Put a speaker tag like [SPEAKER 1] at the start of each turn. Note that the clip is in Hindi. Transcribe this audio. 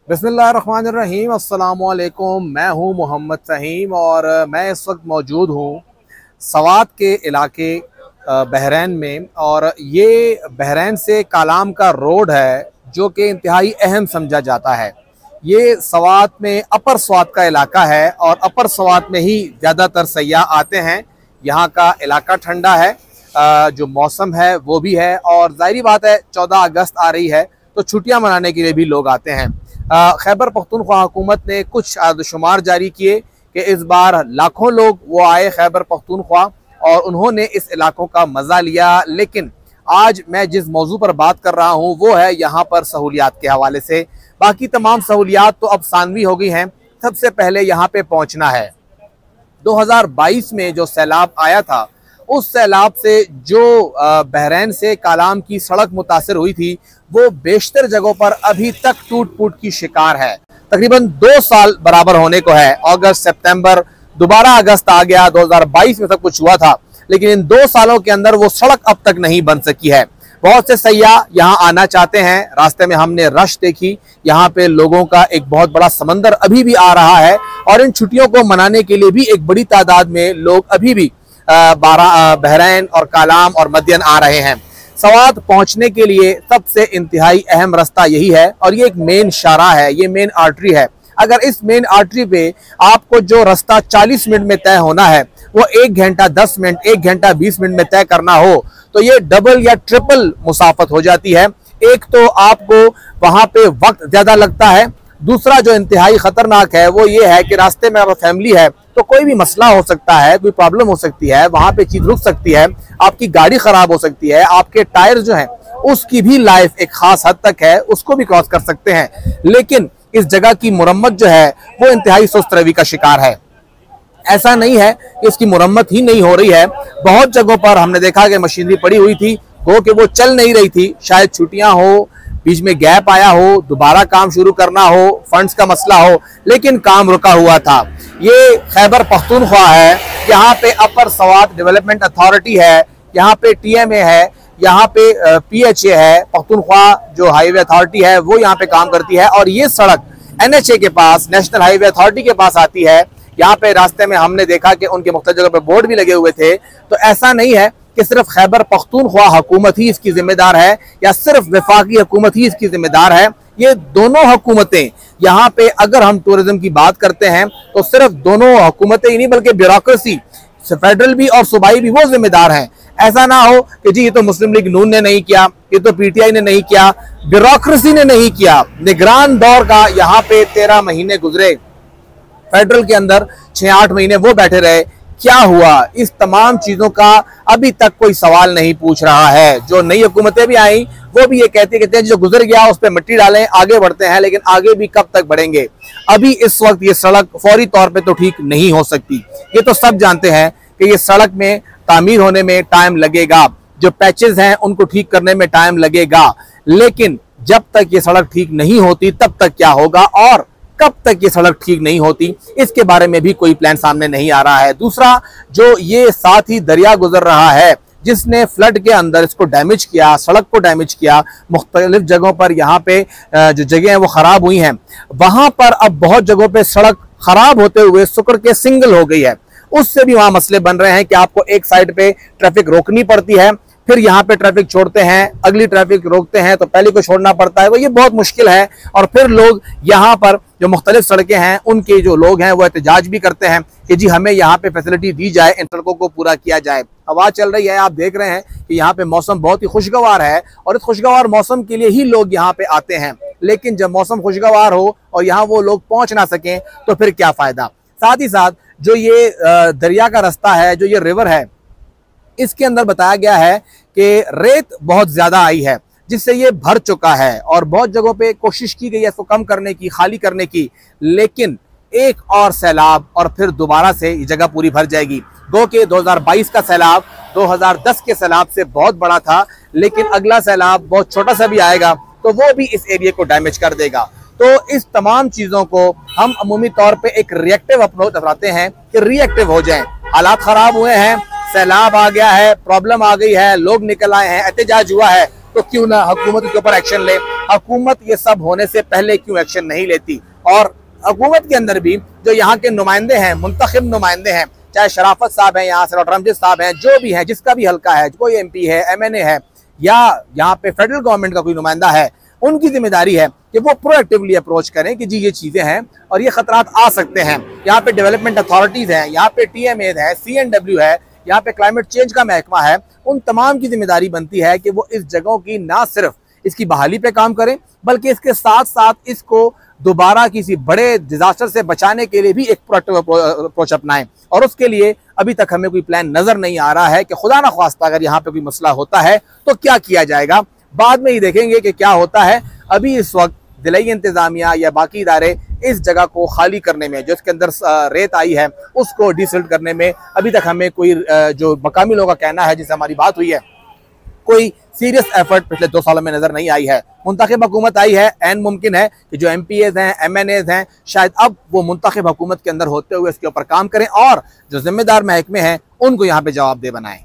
[SPEAKER 1] बिस्मिल्लाहिर्रहमानिर्रहीम। अस्सलामुअलैकुम। मैं हूं मोहम्मद फ़हीम और मैं इस वक्त मौजूद हूं सवात के इलाके बहरैन में। और ये बहरैन से कालाम का रोड है जो कि इंतहाई अहम समझा जाता है। ये सवात में अपर स्वात का इलाका है और अपर स्वात में ही ज़्यादातर सयाह आते हैं। यहाँ का इलाका ठंडा है, जो मौसम है वो भी है, और ज़ाहिरी बात है 14 अगस्त आ रही है तो छुट्टियाँ मनाने के लिए भी लोग आते हैं। खैबर पख्तूनख्वा हुकूमत ने कुछ आदशुमार जारी किए कि इस बार लाखों लोग वो आए खैबर पख्तूनख्वा और उन्होंने इस इलाकों का मज़ा लिया। लेकिन आज मैं जिस मौजू पर बात कर रहा हूँ वो है यहाँ पर सहूलियात के हवाले से। बाकी तमाम सहूलियात तो अब सानवी हो गई हैं, सबसे पहले यहाँ पे पहुँचना है। 2022 में जो सैलाब आया था उस सैलाब से जो बहरैन से कालाम की सड़क मुतासर हुई थी वो बेशतर जगहों पर अभी तक टूट फूट की शिकार है। तकरीबन 2 साल बराबर होने को है। अगस्त, सितंबर, दोबारा अगस्त आ गया, 2022 में सब कुछ हुआ था, लेकिन इन 2 सालों के अंदर वो सड़क अब तक नहीं बन सकी है। बहुत से सयाह यहाँ आना चाहते हैं। रास्ते में हमने रश देखी, यहाँ पे लोगों का एक बहुत बड़ा समंदर अभी भी आ रहा है और इन छुट्टियों को मनाने के लिए भी एक बड़ी तादाद में लोग अभी भी बहरैन और कालाम और मदियन आ रहे हैं। सवात पहुंचने के लिए सबसे इंतहाई अहम रास्ता यही है और ये एक मेन शाहराह है, ये मेन आर्टरी है। अगर इस मेन आर्टरी पे आपको जो रास्ता 40 मिनट में तय होना है वो 1 घंटा 10 मिनट, 1 घंटा 20 मिनट में तय करना हो तो ये डबल या ट्रिपल मुसाफत हो जाती है। एक तो आपको वहां पे वक्त ज्यादा लगता है, दूसरा जो इंतहाई खतरनाक है वो ये है कि रास्ते में अगर फैमिली है तो कोई भी मसला हो सकता है, कोई प्रॉब्लम हो सकती है, वहां पे चीज रुक सकती है, आपकी गाड़ी खराब हो सकती है, आपके टायर जो हैं उसकी भी लाइफ एक खास हद तक है, उसको भी क्रॉस कर सकते हैं। लेकिन इस जगह की मुरम्मत जो है वो इंतहाई सुस्त रवि का शिकार है। ऐसा नहीं है कि इसकी मुरम्मत ही नहीं हो रही है, बहुत जगहों पर हमने देखा कि मशीनरी पड़ी हुई थी, गो कि वो चल नहीं रही थी, शायद छुट्टियां हो, बीच में गैप आया हो, दोबारा काम शुरू करना हो, फंड्स का मसला हो, लेकिन काम रुका हुआ था। ये खैबर पख्तूनख्वा है, यहाँ पे अपर सवात डेवलपमेंट अथॉरिटी है, यहाँ पे TMA है, यहाँ पे PHA है, पख्तूनख्वा जो हाईवे अथॉरिटी है वो यहाँ पे काम करती है। और ये सड़क NHA के पास, नेशनल हाईवे अथॉरिटी के पास आती है। यहाँ पे रास्ते में हमने देखा कि उनके मुख्तलिफ जगह पे बोर्ड भी लगे हुए थे। तो ऐसा नहीं है कि सिर्फ खैबर पख्तूनख्वा हुकूमत ही इसकी जिम्मेदार है या सिर्फ वफाकी हुकूमत ही इसकी जिम्मेदार है। ये दोनों हुकूमतें, यहाँ पे अगर हम टूरिज्म की बात करते हैं तो सिर्फ दोनों हुकूमतें ही नहीं बल्कि ब्यूरोक्रेसी, फेडरल भी और सूबाई भी, वो जिम्मेदार हैं। ऐसा ना हो कि जी ये तो मुस्लिम लीग नून ने नहीं किया, ये तो PTI ने नहीं किया, ब्यूरोक्रेसी ने नहीं किया। निगरान दौर का यहाँ पे 13 महीने गुजरे, फेडरल के अंदर 6-8 महीने वो बैठे रहे, क्या हुआ? इस तमाम चीजों का अभी तक कोई सवाल नहीं पूछ रहा है। जो नई हुकूमतें भी आई वो भी ये कहती है जो गुजर गया उस पर मिट्टी डालें, आगे बढ़ते हैं, लेकिन आगे भी कब तक बढ़ेंगे? अभी इस वक्त ये सड़क फौरी तौर पे तो ठीक नहीं हो सकती। ये तो सब जानते हैं कि ये सड़क में तामीर होने में टाइम लगेगा, जो पैचेस हैं उनको ठीक करने में टाइम लगेगा, लेकिन जब तक ये सड़क ठीक नहीं होती तब तक क्या होगा और कब तक ये सड़क ठीक नहीं होती, इसके बारे में भी कोई प्लान सामने नहीं आ रहा है। दूसरा, जो ये साथ ही दरिया गुजर रहा है जिसने फ्लड के अंदर इसको डैमेज किया, सड़क को डैमेज किया, मुख्तलिफ जगहों पर यहाँ पे जो जगह हैं वो खराब हुई हैं, वहां पर अब बहुत जगहों पे सड़क खराब होते हुए सुकड़ के सिंगल हो गई है। उससे भी वहां मसले बन रहे हैं कि आपको एक साइड पे ट्रैफिक रोकनी पड़ती है, फिर यहाँ पे ट्रैफिक छोड़ते हैं, अगली ट्रैफिक रोकते हैं तो पहले को छोड़ना पड़ता है, वो ये बहुत मुश्किल है। और फिर लोग यहाँ पर जो मुख्तलिफ सड़कें हैं उनके जो लोग हैं वो एहतजाज भी करते हैं कि जी हमें यहाँ पे फैसिलिटी दी जाए, इन सड़कों को पूरा किया जाए। हवा चल रही है, आप देख रहे हैं कि यहाँ पे मौसम बहुत ही खुशगवार है और इस खुशगवार मौसम के लिए ही लोग यहाँ पे आते हैं। लेकिन जब मौसम खुशगवार हो और यहाँ वो लोग पहुंच ना सकें तो फिर क्या फायदा? साथ ही साथ जो ये दरिया का रास्ता है, जो ये रिवर है, इसके अंदर बताया गया है कि रेत बहुत ज्यादा आई है जिससे ये भर चुका है और बहुत जगहों पे कोशिश की गई है इसको कम करने की, खाली करने की, लेकिन एक और सैलाब और फिर दोबारा से ये जगह पूरी भर जाएगी। गो कि 2022 का सैलाब 2010 के सैलाब से बहुत बड़ा था, लेकिन अगला सैलाब बहुत छोटा सा भी आएगा तो वो भी इस एरिया को डैमेज कर देगा। तो इस तमाम चीजों को हम अमूमी तौर पे एक रिएक्टिव अप्रोच अपनाते हैं कि रिएक्टिव हो जाएं। हालात खराब हुए हैं, सैलाब आ गया है, प्रॉब्लम आ गई है, लोग निकल आए हैं, एहतजाज हुआ है, तो क्यों ना हुकूमत के ऊपर एक्शन ले। हुकूमत ये सब होने से पहले क्यों एक्शन नहीं लेती। और हुकूमत के अंदर भी जो यहाँ के नुमाइंदे हैं, मुंतखब नुमाइंदे हैं, चाहे शराफत साहब हैं, यहाँ से डॉक्टर अमजद साहब हैं, जो भी हैं, जिसका भी हल्का है, कोई MP है, MNA है, या यहाँ पे फेडरल गवर्नमेंट का कोई नुमाइंदा है, उनकी जिम्मेदारी है कि वो प्रोएक्टिवली अप्रोच करें कि जी ये चीज़ें हैं और ये खतरात आ सकते हैं। यहाँ पे डेवलपमेंट अथॉरिटीज़ हैं, यहाँ पे TMAs है, CNW है, यहाँ पे क्लाइमेट चेंज का महकमा है, उन तमाम की जिम्मेदारी बनती है कि वो इस जगहों की ना सिर्फ इसकी बहाली पे काम करें, बल्कि इसके साथ साथ इसको दोबारा किसी बड़े डिजास्टर से बचाने के लिए भी एक प्रोएक्टिव अप्रोच अपनाएं। और उसके लिए अभी तक हमें कोई प्लान नजर नहीं आ रहा है कि खुदा ना ख्वास्ता अगर यहाँ पे कोई मसला होता है तो क्या किया जाएगा। बाद में ही देखेंगे कि क्या होता है। अभी इस वक्त ज़िलाई इंतजामिया या बाकी इदारे इस जगह को खाली करने में, जो इसके अंदर रेत आई है उसको डिसिल्ट करने में अभी तक हमें कोई जो मकामी लोगों का कहना है, जिससे हमारी बात हुई है, कोई सीरियस एफर्ट पिछले 2 सालों में नजर नहीं आई है। मुंतखब हुकूमत आई है, एन मुमकिन है कि जो MPAs हैं, MNAs हैं, शायद अब वो मुंतखब हुकूमत के अंदर होते हुए इसके ऊपर काम करें और जो जिम्मेदार महकमे हैं उनको यहाँ पे जवाबदेह बनाएं।